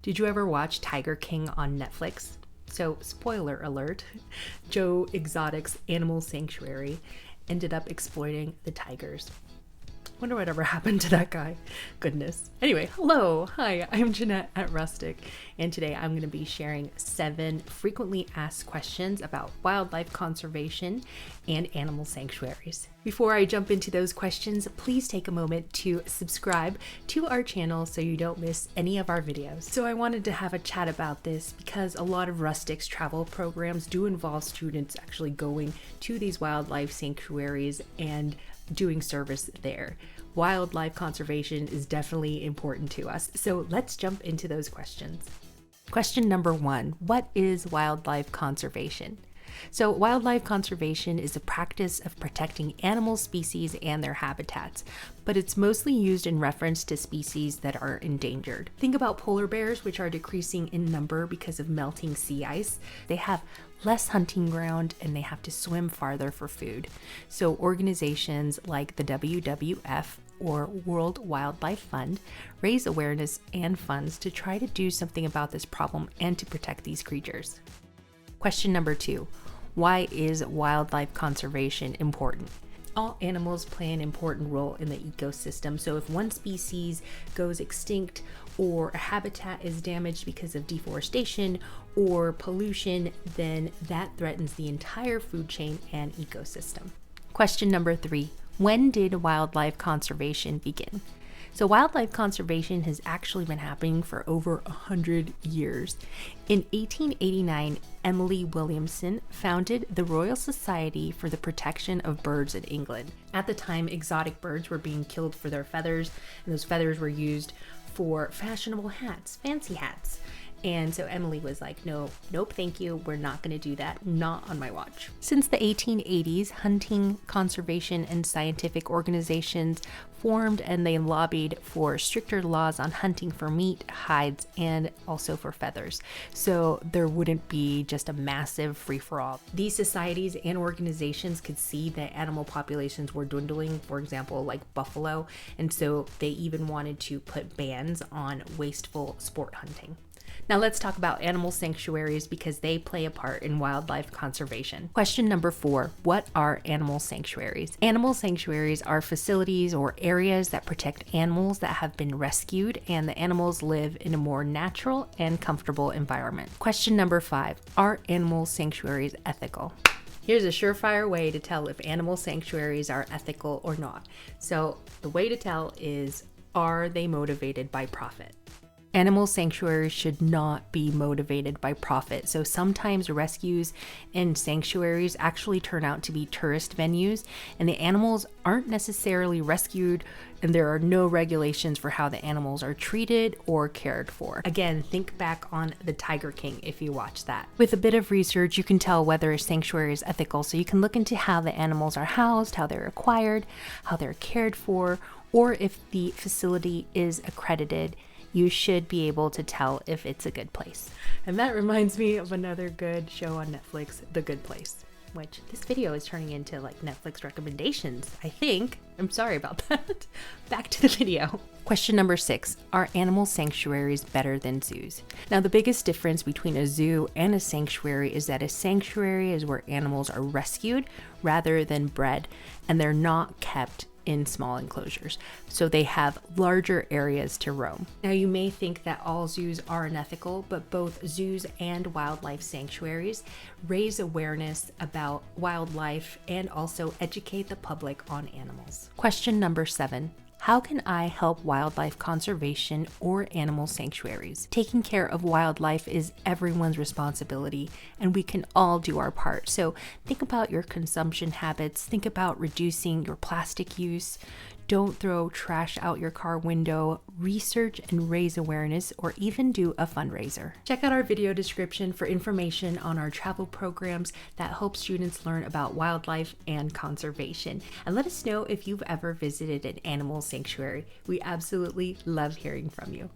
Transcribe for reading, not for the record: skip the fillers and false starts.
Did you ever watch Tiger King on Netflix? So, spoiler alert, Joe Exotic's animal sanctuary ended up exploiting the tigers. Wonder whatever happened to that guy. Goodness. Anyway, hello. Hi, I'm Jeanette at Rustic, and today I'm going to be sharing 7 frequently asked questions about wildlife conservation and animal sanctuaries. Before I jump into those questions, please take a moment to subscribe to our channel so you don't miss any of our videos. So I wanted to have a chat about this because a lot of Rustic's travel programs do involve students actually going to these wildlife sanctuaries and doing service there. Wildlife conservation is definitely important to us. So let's jump into those questions. Question number 1, what is wildlife conservation? So wildlife conservation is the practice of protecting animal species and their habitats, but it's mostly used in reference to species that are endangered. Think about polar bears, which are decreasing in number because of melting sea ice. They have less hunting ground and they have to swim farther for food. So organizations like the WWF or World Wildlife Fund raise awareness and funds to try to do something about this problem and to protect these creatures. Question number 2, why is wildlife conservation important? All animals play an important role in the ecosystem. So if one species goes extinct or a habitat is damaged because of deforestation or pollution, then that threatens the entire food chain and ecosystem. Question number 3, when did wildlife conservation begin? So wildlife conservation has actually been happening for over 100 years. In 1889, Emily Williamson founded the Royal Society for the Protection of Birds in England. At the time, exotic birds were being killed for their feathers, and those feathers were used for fashionable hats, fancy hats. And so Emily was like, nope, thank you. We're not going to do that. Not on my watch. Since the 1880s, hunting, conservation, and scientific organizations formed and they lobbied for stricter laws on hunting for meat, hides, and also for feathers. So there wouldn't be just a massive free-for-all. These societies and organizations could see that animal populations were dwindling, for example, like buffalo. And so they even wanted to put bans on wasteful sport hunting. Now let's talk about animal sanctuaries because they play a part in wildlife conservation. Question number 4, what are animal sanctuaries? Animal sanctuaries are facilities or areas that protect animals that have been rescued and the animals live in a more natural and comfortable environment. Question number 5, are animal sanctuaries ethical? Here's a surefire way to tell if animal sanctuaries are ethical or not. So the way to tell is, are they motivated by profit? Animal sanctuaries should not be motivated by profit. So sometimes rescues and sanctuaries actually turn out to be tourist venues, and the animals aren't necessarily rescued, and there are no regulations for how the animals are treated or cared for. Again, think back on the Tiger King if you watch that. With a bit of research, you can tell whether a sanctuary is ethical. So you can look into how the animals are housed, how they're acquired, how they're cared for, or if the facility is accredited. You should be able to tell if it's a good place. And that reminds me of another good show on Netflix, The Good Place, which this video is turning into like Netflix recommendations, I think. I'm sorry about that. Back to the video. Question number 6, are animal sanctuaries better than zoos? Now, the biggest difference between a zoo and a sanctuary is that a sanctuary is where animals are rescued rather than bred, and they're not kept in small enclosures, so they have larger areas to roam. Now, you may think that all zoos are unethical, but both zoos and wildlife sanctuaries raise awareness about wildlife and also educate the public on animals. Question number 7, how can I help wildlife conservation or animal sanctuaries? Taking care of wildlife is everyone's responsibility, and we can all do our part. So think about your consumption habits. Think about reducing your plastic use. Don't throw trash out your car window. Research and raise awareness, or even do a fundraiser. Check out our video description for information on our travel programs that help students learn about wildlife and conservation. And let us know if you've ever visited an animal sanctuary. We absolutely love hearing from you.